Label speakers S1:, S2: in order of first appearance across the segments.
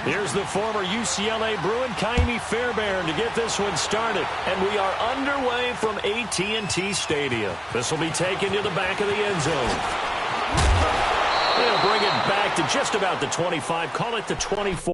S1: Here's the former UCLA Bruin, Kaimi Fairbairn, to get this one started. And we are underway from AT&T Stadium. This will be taken to the back of the end zone. They'll bring it back to just about the 25. Call it the 24.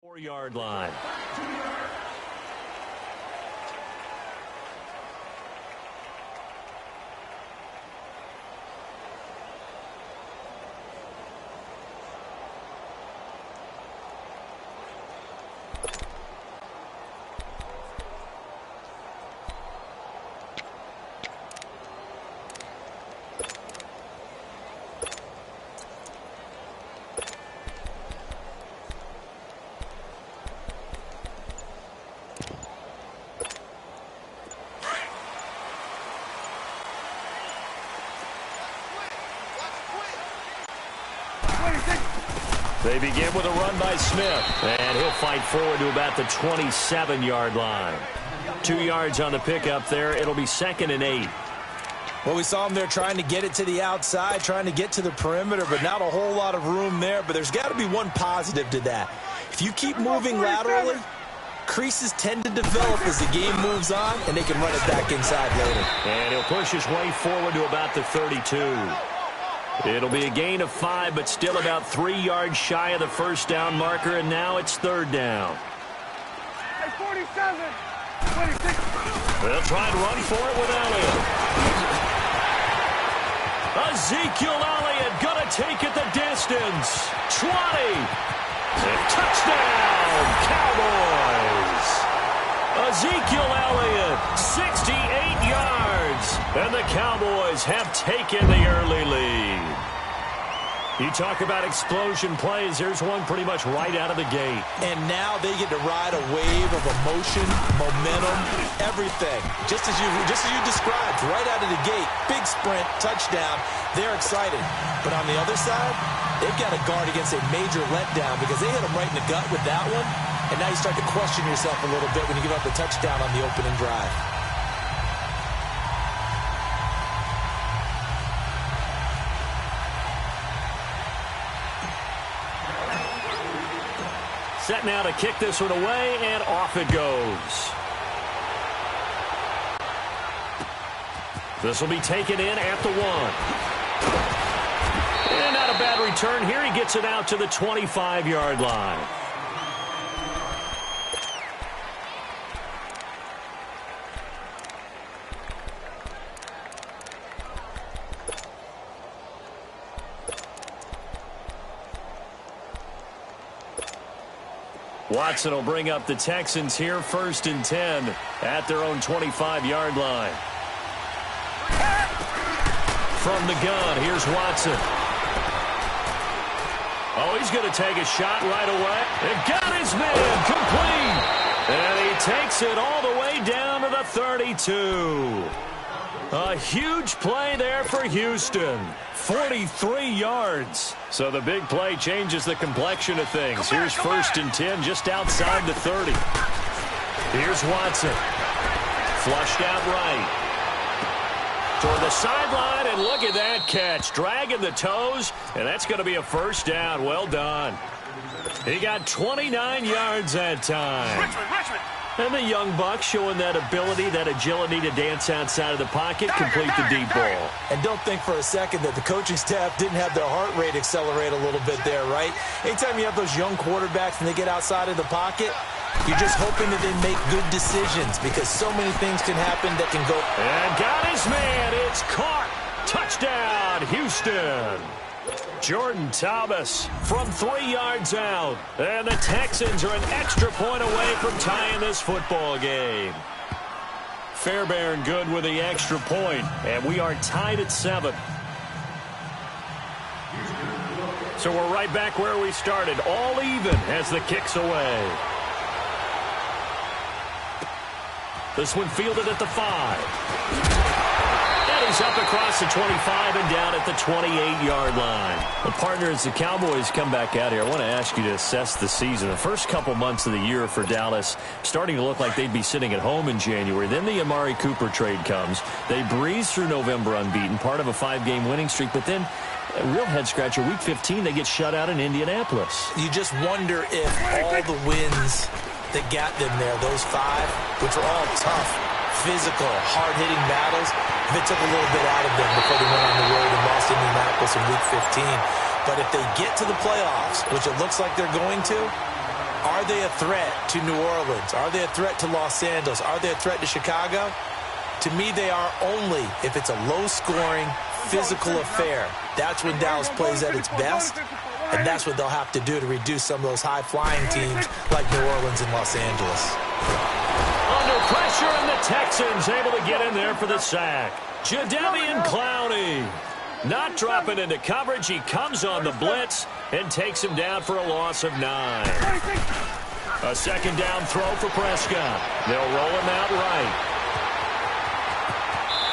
S1: Four-yard line. They begin with a run by Smith, and he'll fight forward to about the 27-yard line. 2 yards on the pickup there. It'll be 2nd and 8.
S2: Well, we saw him there trying to get it to the outside, trying to get to the perimeter, but not a whole lot of room there. But there's got to be one positive to that. If you keep moving laterally, creases tend to develop as the game moves on, and they can run it back inside later.
S1: And he'll push his way forward to about the 32. It'll be a gain of 5, but still about 3 yards shy of the first down marker, and now it's 3rd down.
S3: Hey, 47, 26.
S1: They'll try and run for it with Elliott. Ezekiel Elliott going to take it the distance. 20. And touchdown, Cowboys. Ezekiel Elliott, 68 yards. And the Cowboys have taken the early lead. You talk about explosion plays. There's one pretty much right out of the gate.
S2: And now they get to ride a wave of emotion, momentum, everything. Just as you described, right out of the gate. Big sprint, touchdown. They're excited. But on the other side, they've got to guard against a major letdown because they hit them right in the gut with that one. And now you start to question yourself a little bit when you give up the touchdown on the opening drive.
S1: Set now to kick this one away, and off it goes. This will be taken in at the 1. And not a bad return here. He gets it out to the 25-yard line. Watson will bring up the Texans here, 1st and 10 at their own 25-yard line. From the gun, here's Watson. Oh, he's going to take a shot right away. And got his man complete. And he takes it all the way down to the 32. A huge play there for Houston. 43 yards. So the big play changes the complexion of things. Here's 1st and 10 just outside the 30. Here's Watson. Flushed out right. Toward the sideline, and look at that catch. Dragging the toes, and that's going to be a 1st down. Well done. He got 29 yards that time. And the young buck showing that ability, that agility to dance outside of the pocket, complete the deep ball.
S2: And don't think for a second that the coaching staff didn't have their heart rate accelerate a little bit there, right? Anytime you have those young quarterbacks and they get outside of the pocket, You're just hoping that they make good decisions because so many things can happen that can go.
S1: And got his man. It's caught. Touchdown, Houston. Jordan Thomas from 3 yards out. And the Texans are an extra point away from tying this football game. Fairbairn good with the extra point, and we are tied at 7. So we're right back where we started, all even as the kick's away. This one fielded at the 5. And he's up across the 25 and down at the 28-yard line. Well, partner, as the Cowboys come back out here, I want to ask you to assess the season. The first couple months of the year for Dallas starting to look like they'd be sitting at home in January. Then the Amari Cooper trade comes. They breeze through November unbeaten, part of a 5-game winning streak. But then, a real head-scratcher, Week 15, they get shut out in Indianapolis.
S2: You just wonder if all the wins that got them there, those 5, which were all tough, physical, hard-hitting battles, if it took a little bit out of them before they went on the road and lost Indianapolis in Week 15. But if they get to the playoffs, which it looks like they're going to, are they a threat to New Orleans? Are they a threat to Los Angeles? Are they a threat to Chicago? To me, they are only if it's a low-scoring, physical affair. That's when Dallas plays at its best, and that's what they'll have to do to reduce some of those high-flying teams like New Orleans and Los Angeles.
S1: Under pressure, and the Texans able to get in there for the sack. Jadeveon Clowney not dropping into coverage. He comes on the blitz and takes him down for a loss of 9. A second down throw for Prescott. They'll roll him out right.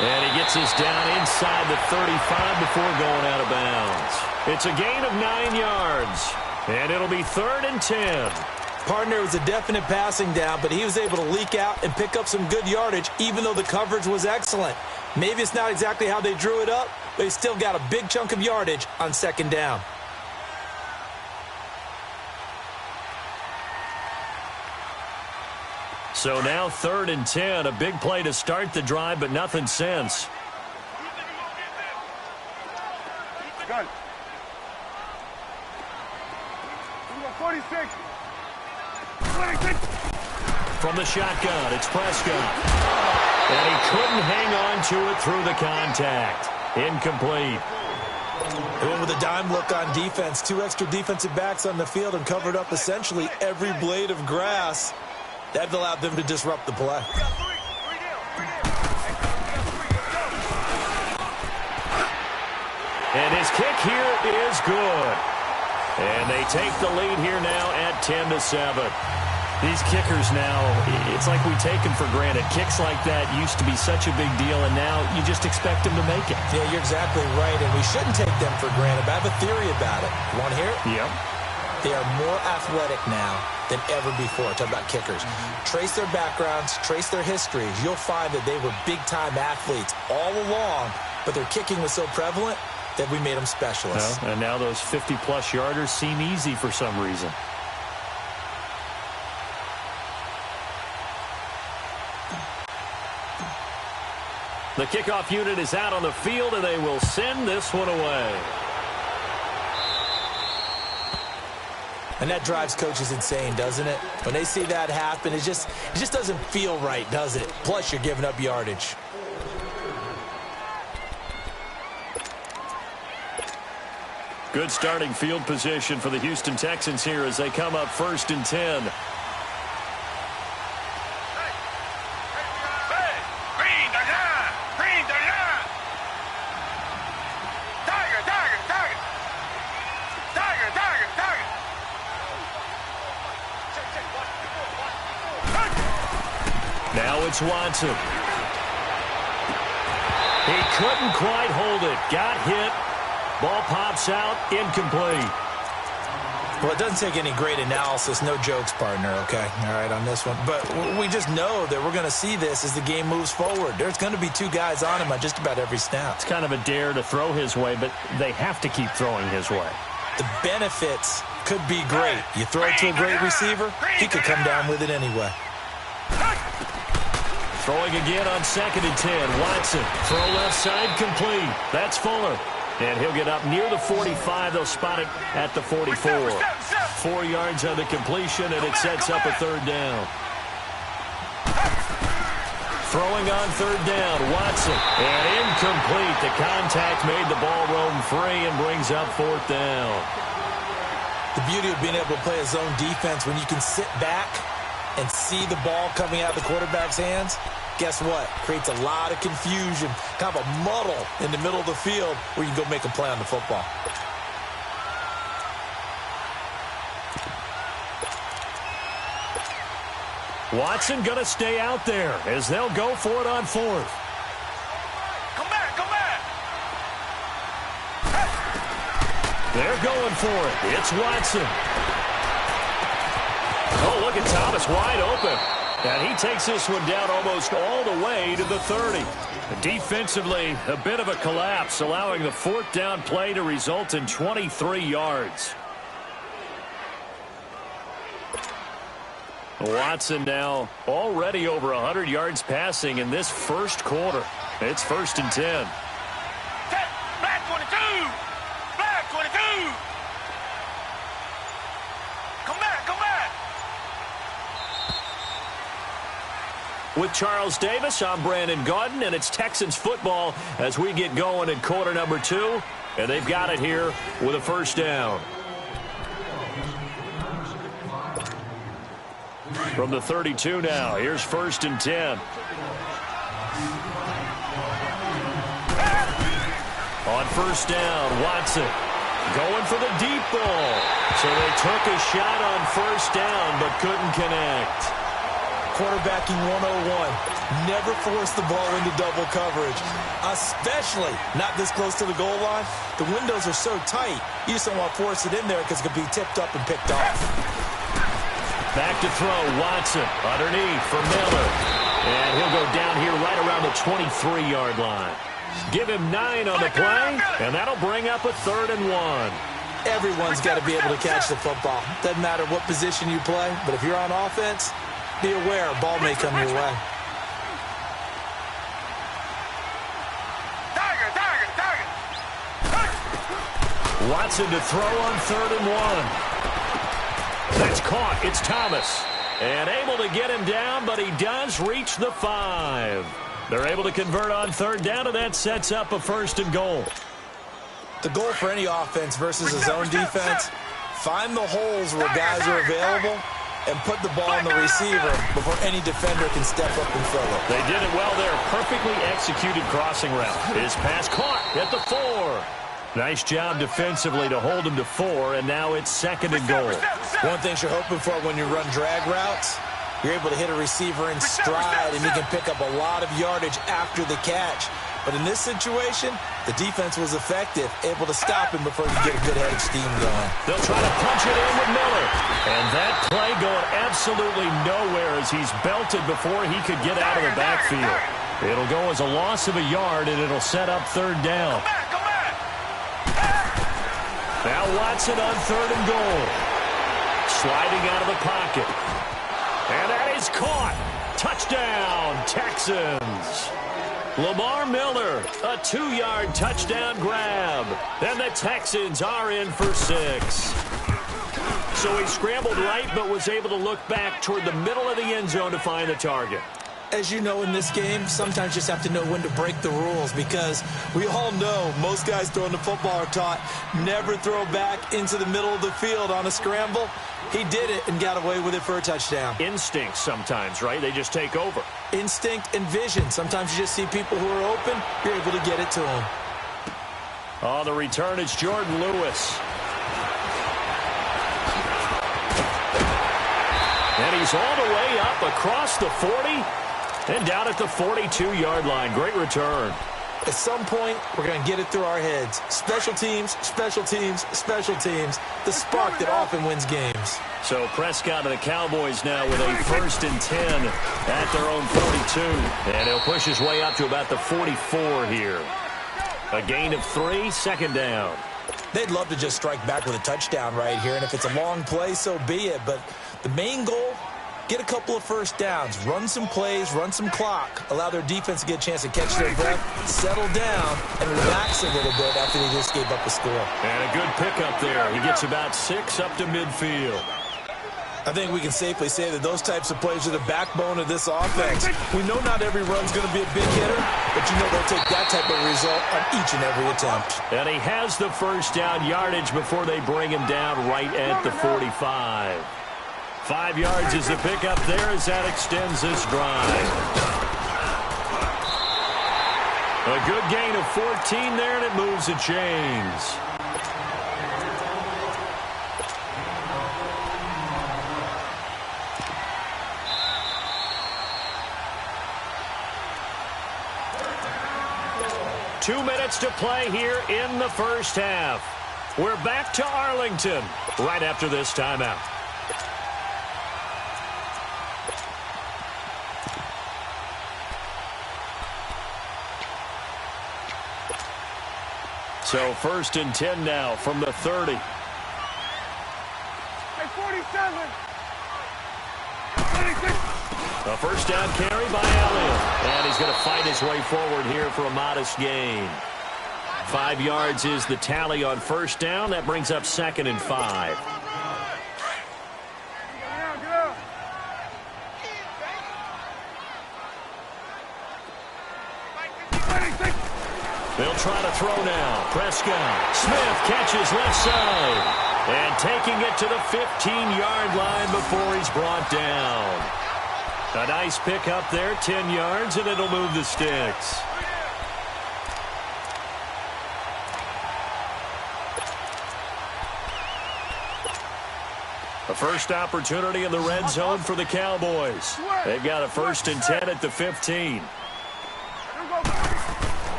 S1: And he gets us down inside the 35 before going out of bounds. It's a gain of 9 yards, and it'll be 3rd and 10.
S2: Partner, was a definite passing down, but he was able to leak out and pick up some good yardage, even though the coverage was excellent. Maybe it's not exactly how they drew it up, but he still got a big chunk of yardage on 2nd down.
S1: So now 3rd and 10, a big play to start the drive, but nothing since.
S3: Gun. 46. 26.
S1: From the shotgun, it's Prescott. And he couldn't hang on to it through the contact. Incomplete.
S2: They went with a dime look on defense. 2 extra defensive backs on the field and covered up essentially every blade of grass. That allowed them to disrupt the play.
S1: And his kick here is good. And they take the lead here now at 10-7. These kickers now, it's like we take them for granted. Kicks like that used to be such a big deal, and now you just expect them to make it.
S2: Yeah, you're exactly right, and we shouldn't take them for granted. But I have a theory about it. Want to hear it?
S1: Yep.
S2: They are more athletic now than ever before. Talk about kickers. Trace their backgrounds, trace their histories. You'll find that they were big-time athletes all along, but their kicking was so prevalent that we made them specialists.
S1: Well, and now those 50-plus yarders seem easy for some reason. The kickoff unit is out on the field, and they will send this one away.
S2: And that drives coaches insane, doesn't it? When they see that happen, it just doesn't feel right, does it? Plus, you're giving up yardage.
S1: Good starting field position for the Houston Texans here as they come up 1st and 10. Now it's Watson. He couldn't quite hold it. Got hit. Ball pops out. Incomplete.
S2: Well, it doesn't take any great analysis. No jokes, partner, okay? All right, on this one. But we just know that we're going to see this as the game moves forward. There's going to be 2 guys on him on just about every snap.
S1: It's kind of a dare to throw his way, but they have to keep throwing his way.
S2: The benefits could be great. You throw it to a great receiver, he could come down with it anyway.
S1: Throwing again on 2nd and 10. Watson, throw left side, complete. That's Fuller. And he'll get up near the 45. They'll spot it at the 44. 4 yards on the completion, and it sets up a third down. Throwing on third down, Watson. And incomplete. The contact made the ball roam free and brings up fourth down.
S2: The beauty of being able to play a zone defense when you can sit back and see the ball coming out of the quarterback's hands, guess what? Creates a lot of confusion, kind of a muddle in the middle of the field where you can go make a play on the football.
S1: Watson going to stay out there as they'll go for it on fourth.
S3: Come back, come back.
S1: They're going for it. It's Watson. Oh, look at Thomas wide open. And he takes this one down almost all the way to the 30. Defensively, a bit of a collapse, allowing the fourth down play to result in 23 yards. Watson now already over 100 yards passing in this first quarter. It's 1st and 10.
S3: Black 22. Black 22. Come back, come back.
S1: With Charles Davis, I'm Brandon Gaudin, and it's Texans football as we get going in quarter number 2. And they've got it here with a first down. From the 32 now, here's 1st and 10. On first down, Watson going for the deep ball. So they took a shot on first down but couldn't connect.
S2: Quarterbacking 101. Never force the ball into double coverage, especially not this close to the goal line. The windows are so tight, you just don't want to force it in there because it could be tipped up and picked off.
S1: Back to throw, Watson underneath for Miller. And he'll go down here right around the 23-yard line. Give him 9 on the play, and that'll bring up a 3rd and 1.
S2: Everyone's got to be able to catch the football. Doesn't matter what position you play, but if you're on offense, be aware a ball may come your way.
S1: Watson to throw on 3rd and 1. That's caught. It's Thomas. And able to get him down, but he does reach the 5. They're able to convert on 3rd down, and that sets up a 1st and goal.
S2: The goal for any offense versus a zone defense, find the holes where guys are available and put the ball on the receiver before any defender can step up and fill it.
S1: They did it well there. Perfectly executed crossing route. His pass caught at the 4. Nice job defensively to hold him to 4, and now it's 2nd and goal.
S2: One thing you're hoping for when you run drag routes, you're able to hit a receiver in stride, and he can pick up a lot of yardage after the catch. But in this situation, the defense was effective, able to stop him before he could get a good head of steam going.
S1: They'll try to punch it in with Miller. And that play going absolutely nowhere as he's belted before he could get out of the backfield. It'll go as a loss of a yard, and it'll set up 3rd down. Now Watson on 3rd and goal. Sliding out of the pocket. And that is caught. Touchdown, Texans. Lamar Miller, a 2-yard touchdown grab. And the Texans are in for 6. So he scrambled right but was able to look back toward the middle of the end zone to find the target.
S2: As you know, in this game, sometimes you just have to know when to break the rules because we all know most guys throwing the football are taught never throw back into the middle of the field on a scramble. He did it and got away with it for a touchdown.
S1: Instinct sometimes, right? They just take over.
S2: Instinct and vision. Sometimes you just see people who are open, you're able to get it to them.
S1: On the return, it's Jordan Lewis. And he's all the way up across the 40. And down at the 42-yard line. Great return.
S2: At some point, we're going to get it through our heads. Special teams, special teams, special teams. The spark that often wins games.
S1: So Prescott and the Cowboys now with a 1st and 10 at their own 42. And he'll push his way up to about the 44 here. A gain of 3, 2nd down.
S2: They'd love to just strike back with a touchdown right here. And if it's a long play, so be it. But the main goal Get a couple of first downs, run some plays, run some clock, allow their defense to get a chance to catch their breath, settle down, and relax a little bit after they just gave up a score.
S1: And a good pickup there. He gets about 6 up to midfield.
S2: I think we can safely say that those types of plays are the backbone of this offense. We know not every run's going to be a big hitter, but you know they'll take that type of result on each and every attempt.
S1: And he has the first down yardage before they bring him down right at the 45. 5 yards is the pickup there as that extends this drive. A good gain of 14 there, and it moves the chains. Two minutes to play here in the first half. We're back to Arlington right after this timeout. So 1st and 10 now from the 30.
S3: Hey, 47.
S1: A first down carry by Elliott. And he's going to fight his way forward here for a modest gain. 5 yards is the tally on first down. That brings up 2nd and 5. They'll try to throw now. Prescott. Smith catches left side. And taking it to the 15-yard line before he's brought down. A nice pick up there, 10 yards, and it'll move the sticks. A first opportunity in the red zone for the Cowboys. They've got a 1st and 10 at the 15.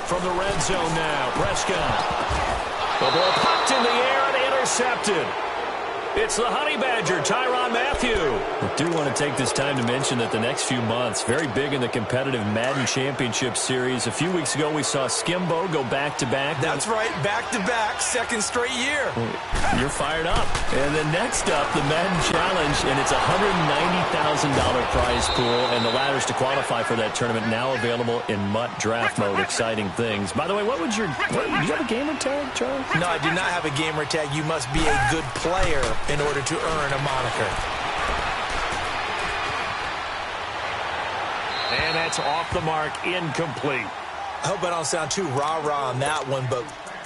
S1: From the red zone now, Prescott. The ball popped in the air and intercepted. It's the Honey Badger, Tyrann Mathieu.
S4: I do want to take this time to mention that the next few months, very big in the competitive Madden Championship Series. A few weeks ago, we saw Skimbo go back-to-back.
S2: That's right, back-to-back, 2nd straight year.
S4: You're fired up. And then next up, the Madden Challenge, and it's a $190,000 prize pool, and the ladders to qualify for that tournament now available in MUT draft mode. Exciting things. By the way, do you have a gamer tag, Charlie?
S2: No, I do not have a gamer tag. You must be a good player in order to earn a moniker.
S1: And that's off the mark, incomplete.
S2: I hope I don't sound too rah-rah on that one, but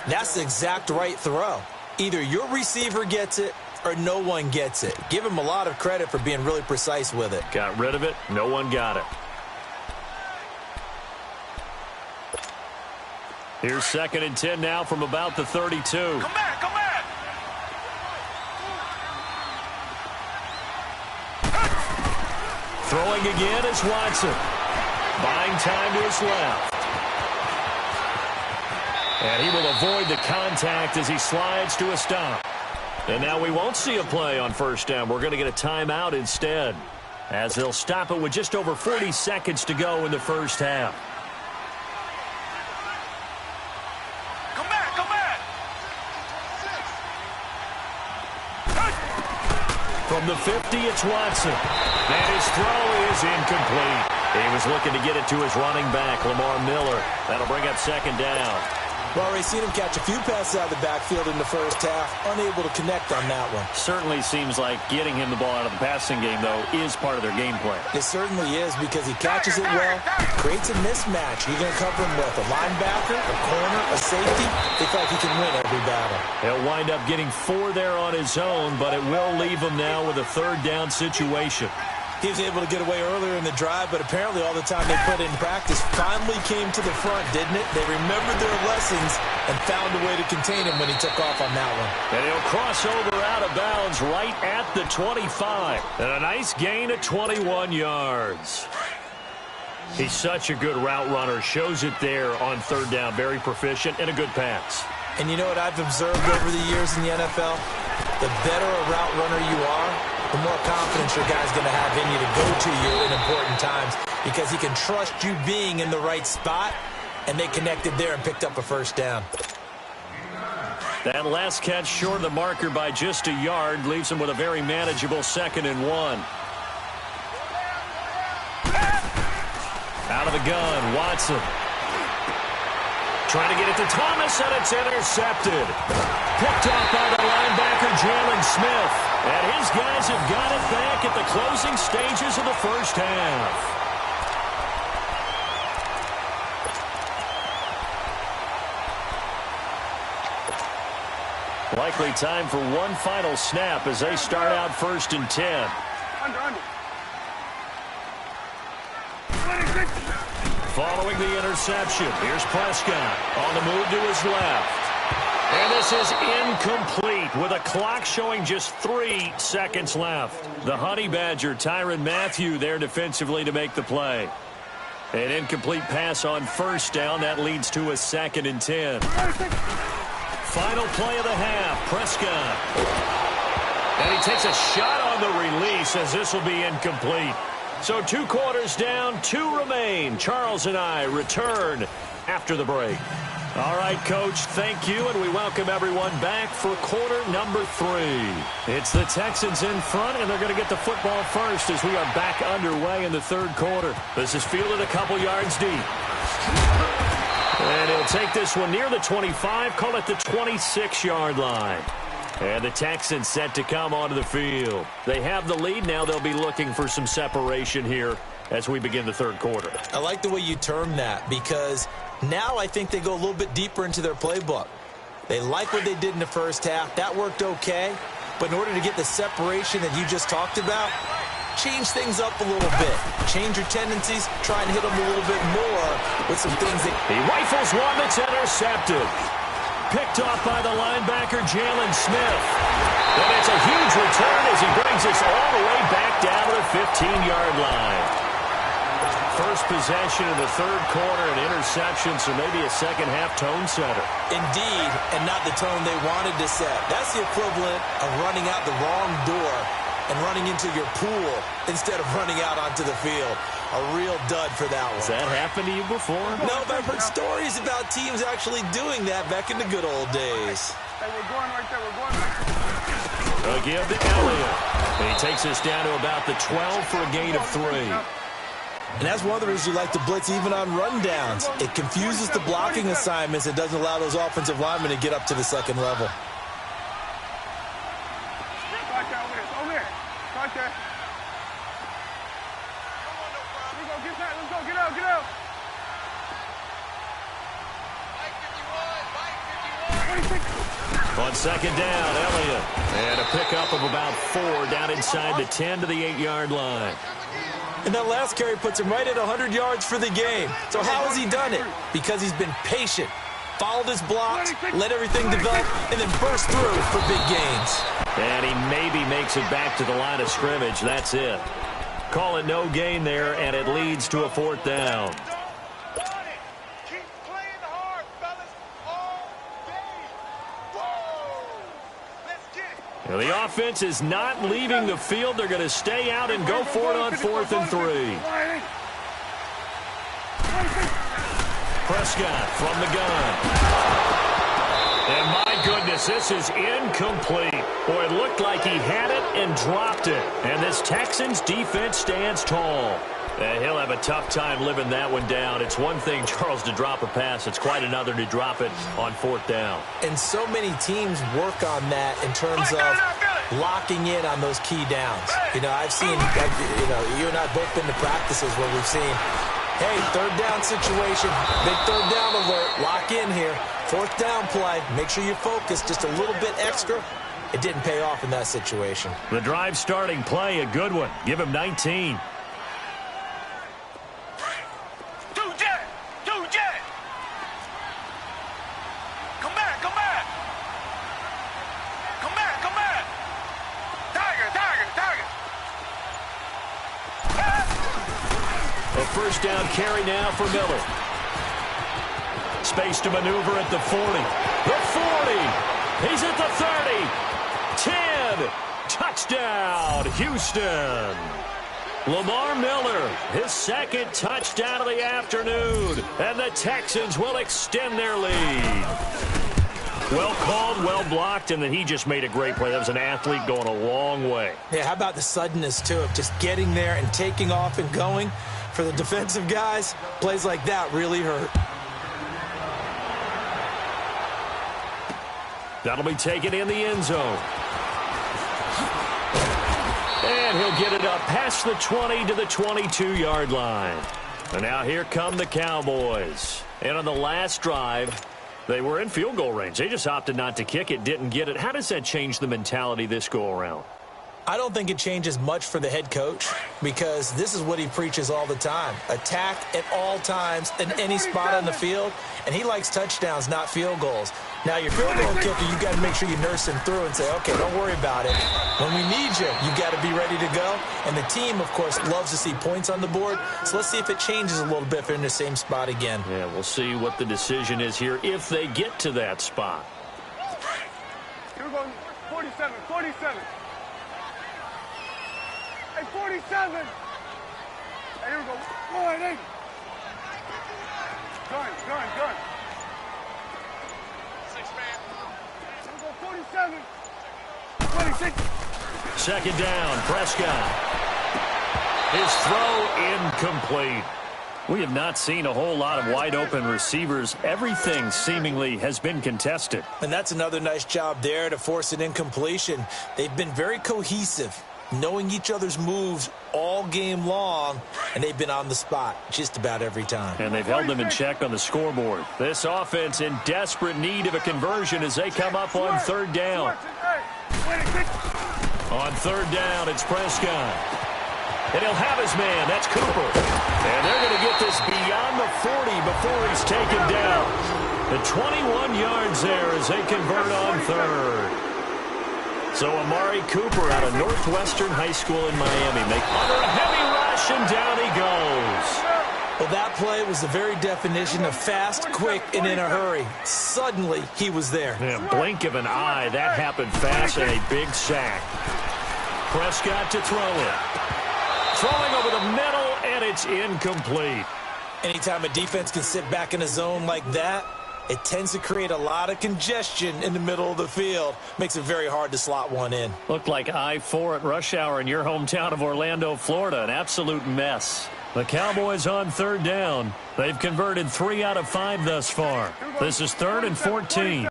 S2: that's the exact right throw. Either your receiver gets it or no one gets it. Give him a lot of credit for being really precise with it.
S1: Got rid of it. No one got it. Here's 2nd and 10 now from about the 32.
S3: Come back, come back.
S1: Throwing again is Watson. Buying time to his left. And he will avoid the contact as he slides to a stop. And now we won't see a play on first down. We're going to get a timeout instead, as they'll stop it with just over 40 seconds to go in the first half.
S3: Come back, come back.
S1: From the 50, it's Watson. And his throw is incomplete. He was looking to get it to his running back, Lamar Miller. That'll bring up 2nd down.
S2: We've already seen him catch a few passes out of the backfield in the first half, unable to connect on that one.
S4: Certainly seems like getting him the ball out of the passing game, though, is part of their game plan.
S2: It certainly is, because he catches it well, creates a mismatch. You're going to cover him with a linebacker, a corner, a safety. They feel like he can win every battle.
S1: He'll wind up getting 4 there on his own, but it will leave him now with a 3rd down situation.
S2: He was able to get away earlier in the drive, but apparently all the time they put in practice finally came to the front, didn't it? They remembered their lessons and found a way to contain him when he took off on that one.
S1: And he'll cross over out of bounds right at the 25. And a nice gain of 21 yards. He's such a good route runner. Shows it there on 3rd down. Very proficient and a good pass.
S2: And you know what I've observed over the years in the NFL? The better a route runner you are, the more confidence your guy's going to have in you to go to you in important times, because he can trust you being in the right spot, and they connected there and picked up a 1st down.
S1: That last catch short of the marker by just a yard leaves him with a very manageable 2nd and 1. Out of the gun, Watson. Trying to get it to Thomas, and it's intercepted. Picked off by the linebacker, Jalen Smith. And his guys have got it back at the closing stages of the first half. Likely time for one final snap as they start out 1st and 10.
S3: Under.
S1: Following the interception, here's Prescott on the move to his left. And this is incomplete with a clock showing just 3 seconds left. The Honey Badger, Tyrann Mathieu, there defensively to make the play. An incomplete pass on 1st down. That leads to a 2nd and 10. Final play of the half, Prescott. And he takes a shot on the release as this will be incomplete. So 2 quarters down, 2 remain. Charles and I return after the break. All right, Coach, thank you, and we welcome everyone back for quarter number 3. It's the Texans in front, and they're going to get the football first as we are back underway in the 3rd quarter. This is fielded a couple yards deep. And he'll take this one near the 25, call it the 26-yard line. And the Texans set to come onto the field. They have the lead. Now they'll be looking for some separation here as we begin the 3rd quarter.
S2: I like the way you term that because now I think they go a little bit deeper into their playbook. They like what they did in the first half. That worked okay. But in order to get the separation that you just talked about, change things up a little bit. Change your tendencies. Try and hit them a little bit more with some things that...
S1: He rifles one that's intercepted. Picked off by the linebacker, Jalen Smith. And it's a huge return as he brings us all the way back down to the 15-yard line. First possession in the 3rd quarter, an interception, so maybe a second-half tone setter.
S2: Indeed, and not the tone they wanted to set. That's the equivalent of running out the wrong door and running into your pool instead of running out onto the field. A real dud for that one.
S1: Has that happened to you before?
S2: No, but I've heard stories about teams actually doing that back in the good old days.
S3: Hey, we're going right there. We're going right there.
S1: Give to Elliott. And he takes us down to about the 12 for a gain of 3.
S2: And that's one of the reasons you like to blitz even on rundowns. It confuses the blocking assignments. It doesn't allow those offensive linemen to get up to the 2nd level.
S3: Over there. Right there. Let's go. Get out.
S1: On 2nd down, Elliott. And a pickup of about 4 down inside the 10 to the 8-yard line.
S2: And that last carry puts him right at 100 yards for the game. So how has he done it? Because he's been patient, followed his blocks, let everything develop, and then burst through for big gains.
S1: And he maybe makes it back to the line of scrimmage. That's it. Call it no gain there, and it leads to a 4th down.
S3: Keep playing hard, fellas, all day. Whoa! Let's get it.
S1: Now, the offense is not leaving the field. They're going to stay out and go for it on 4th and 3. Prescott from the gun. And my goodness, this is incomplete. Boy, it looked like he had it and dropped it. And this Texans defense stands tall. And he'll have a tough time living that one down. It's one thing, Charles, to drop a pass. It's quite another to drop it on 4th down.
S2: And so many teams work on that in terms of locking in on those key downs. You know, I've seen, you and I have both been to practices where we've seen, hey, 3rd down situation, big 3rd down alert, lock in here. 4th down play, make sure you focus just a little bit extra. It didn't pay off in that situation.
S1: The drive starting play, a good one. Give him 19.
S3: Come back. Tiger.
S1: A 1st down carry now for Miller. Space to maneuver at the 40. The 40. He's at the 30. 10. Touchdown, Houston. Lamar Miller, his 2nd touchdown of the afternoon. And the Texans will extend their lead. Well called, well blocked, and then he just made a great play. That was an athlete going a long way.
S2: Yeah, how about the suddenness, too, of just getting there and taking off and going. For the defensive guys, plays like that really hurt.
S1: That'll be taken in the end zone. And he'll get it up past the 20 to the 22-yard line. And now here come the Cowboys. And on the last drive, they were in field goal range. They just opted not to kick it, didn't get it. How does that change the mentality this go-around?
S2: I don't think it changes much for the head coach because this is what he preaches all the time. Attack at all times in any spot on the field, and he likes touchdowns, not field goals. Now, your field goal kicker, you've got to make sure you nurse him through and say, okay, don't worry about it. When we need you, you've got to be ready to go. And the team, of course, loves to see points on the board. So let's see if it changes a little bit if they're in the same spot again.
S1: Yeah, we'll see what the decision is here if they get to that spot.
S3: Here we go, 47, 47. Hey, 47. Hey, here we go. Go ahead, hey. Gun. 6 man. Here we go, 47. 26.
S1: Second down, Prescott. His throw incomplete. We have not seen a whole lot of wide-open receivers. Everything seemingly has been contested.
S2: And that's another nice job there to force an incompletion. They've been very cohesive, knowing each other's moves all game long, and they've been on the spot just about every time.
S1: And they've held them in check on the scoreboard. This offense in desperate need of a conversion as they come up on third down. On third down, it's Prescott. And he'll have his man. That's Cooper. And they're going to get this beyond the 40 before he's taken down. The 21 yards there as they convert on third. So Amari Cooper out of Northwestern High School in Miami make under a heavy rush, and down he goes.
S2: Well, that play was the very definition of fast, quick, and in a hurry. Suddenly, he was there.
S1: Yeah, blink of an eye. That happened fast, and a big sack. Prescott to throw it. Throwing over the middle, and it's incomplete.
S2: Anytime a defense can sit back in a zone like that, it tends to create a lot of congestion in the middle of the field. Makes it very hard to slot one in.
S1: Looked like I-4 at rush hour in your hometown of Orlando, Florida. An absolute mess. The Cowboys on third down. They've converted 3 out of 5 thus far. This is 3rd and 14.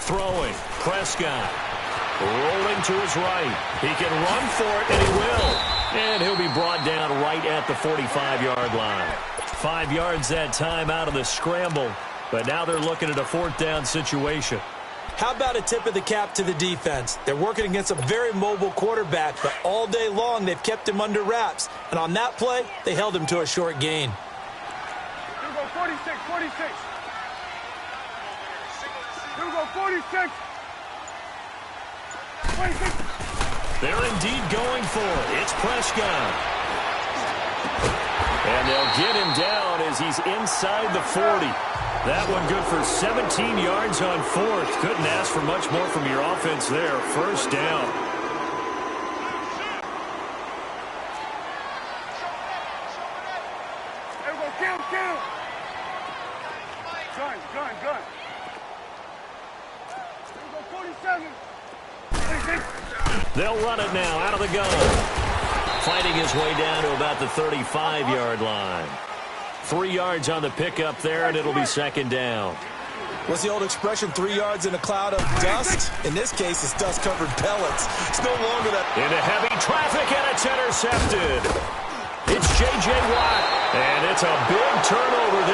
S1: Throwing. Prescott. Rolling to his right. He can run for it, and he will. And he'll be brought down right at the 45-yard line. 5 yards that time out of the scramble. But now they're looking at a 4th down situation.
S2: How about a tip of the cap to the defense? They're working against a very mobile quarterback, but all day long they've kept him under wraps. And on that play, they held him to a short gain.
S3: Here we go, 46, 46. Here we go, 46. 26.
S1: They're indeed going for it. It's Prescott. And they'll get him down as he's inside the 40. That one good for 17 yards on 4th. Couldn't ask for much more from your offense there. First down.
S3: Here we go, kill. Gun. Here we go, 47. 26.
S1: They'll run it now out of the gun. Fighting his way down to about the 35-yard line. 3 yards on the pickup there, and it'll be 2nd down.
S2: What's the old expression, 3 yards in a cloud of dust? In this case, it's dust-covered pellets. It's no longer that.
S1: Into heavy traffic, and it's intercepted. It's J.J. Watt, and it's a big turnover